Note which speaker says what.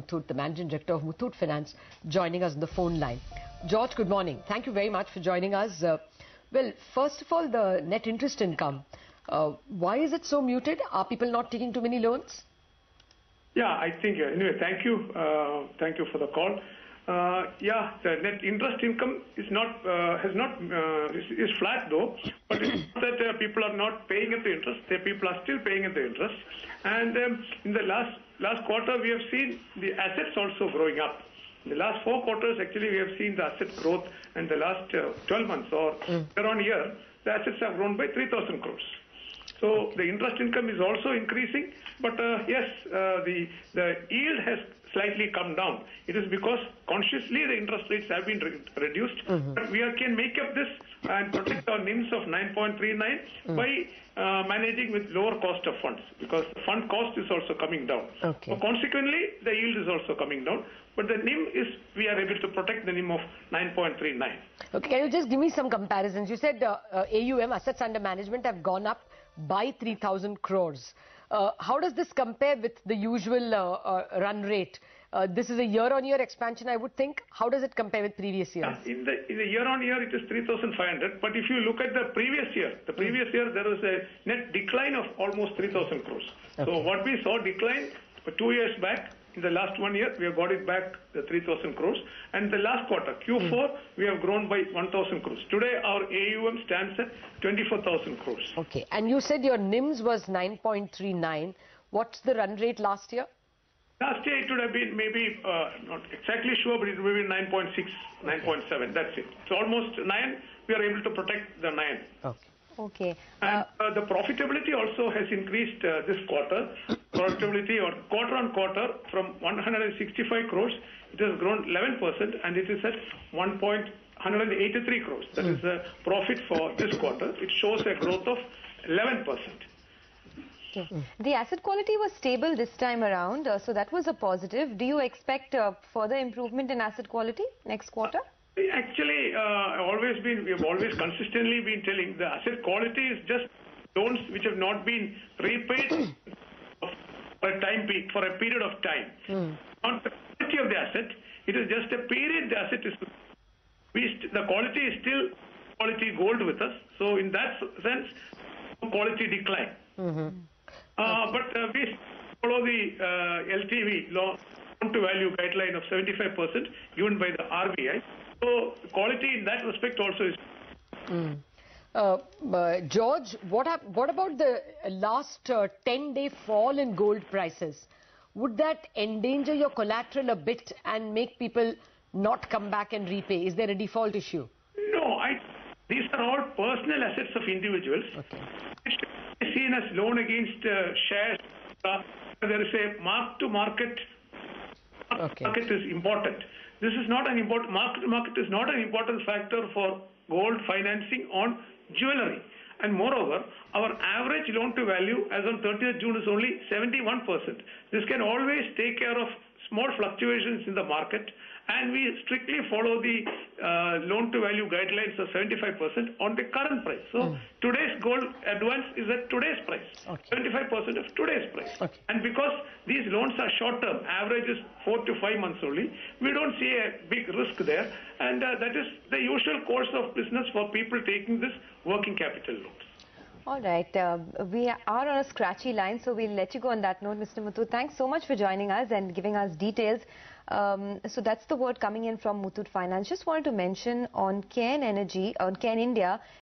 Speaker 1: Muthoot, the Managing Director of Muthoot Finance, joining us on the phone line. George, good morning. Thank you very much for joining us. Well, first of all, the net interest income. Why is it so muted? Are people not taking too many loans?
Speaker 2: Yeah, I think, anyway, thank you. Thank you for the call. The net interest income is flat though, but it's not that people are not paying at the interest. People are still paying at the interest. And in the last quarter, we have seen the assets also growing up. In the last 4 quarters, actually, we have seen the asset growth, and the last 12 months or year on year, the assets have grown by 3,000 crores. So the interest income is also increasing, but yes, the yield has slightly come down. It is because consciously the interest rates have been reduced, but we can make up this and protect our NIMs of 9.39 by managing with lower cost of funds, because the fund cost is also coming down.
Speaker 1: Okay.
Speaker 2: So consequently, the yield is also coming down, but the NIM is, we are able to protect the NIM of 9.39.
Speaker 1: Okay, can you just give me some comparisons? You said AUM, assets under management, have gone up by 3,000 crores. How does this compare with the usual run rate? This is a year-on-year expansion, I would think. How does it compare with previous years?
Speaker 2: In the year-on-year, it is 3,500. But if you look at the previous year, there was a net decline of almost 3,000 crores. Okay. So what we saw decline 2 years back, in the last 1 year, we have got it back, the 3,000 crores. And the last quarter, Q4, we have grown by 1,000 crores. Today, our AUM stands at 24,000 crores.
Speaker 1: Okay. And you said your NIMs was 9.39. What's the run rate last year?
Speaker 2: Last year, it would have been maybe, not exactly sure, but it would be 9.6, 9.7. That's it. So almost 9, we are able to protect the 9.
Speaker 1: Okay.
Speaker 3: Okay.
Speaker 2: And the profitability also has increased this quarter. Profitability or quarter on quarter from 165 crores, it has grown 11%, and it is at 183 crores. That is the profit for this quarter. It shows a growth of 11%.
Speaker 3: Okay. The asset quality was stable this time around, so that was a positive. Do you expect further improvement in asset quality next quarter?
Speaker 2: Actually, we have always consistently been telling the asset quality is just loans which have not been repaid for a period of time. On the quality of the asset, it is just a period the asset is. The quality is still quality gold with us. So in that sense, quality decline. But we follow the LTV, loan to value guideline of 75% given by the RBI. So quality in that respect also is.
Speaker 1: George, what about the last 10-day fall in gold prices? Would that endanger your collateral a bit and make people not come back and repay? Is there a default issue?
Speaker 2: No, these are all personal assets of individuals. Okay. It should be seen as loan against shares. There is a mark-to-market.
Speaker 1: Okay.
Speaker 2: Market is important. This is not an important market is not an important factor for gold financing on jewelry. And moreover, our average loan to value as on 30th June is only 71%. This can always take care of small fluctuations in the market, and we strictly follow the loan to value guidelines of 75% on the current price. So today's gold advance is at today's price, 75% of today's price. Okay. And because these loans are short term, average is 4 to 5 months only, we don't see a big risk there, and that is the usual course of business for people taking this working capital loans.
Speaker 3: All right. We are on a scratchy line, so we'll let you go on that note, Mr. Muthoot. Thanks so much for joining us and giving us details. So that's the word coming in from Muthoot Finance. Just wanted to mention on Cairn India,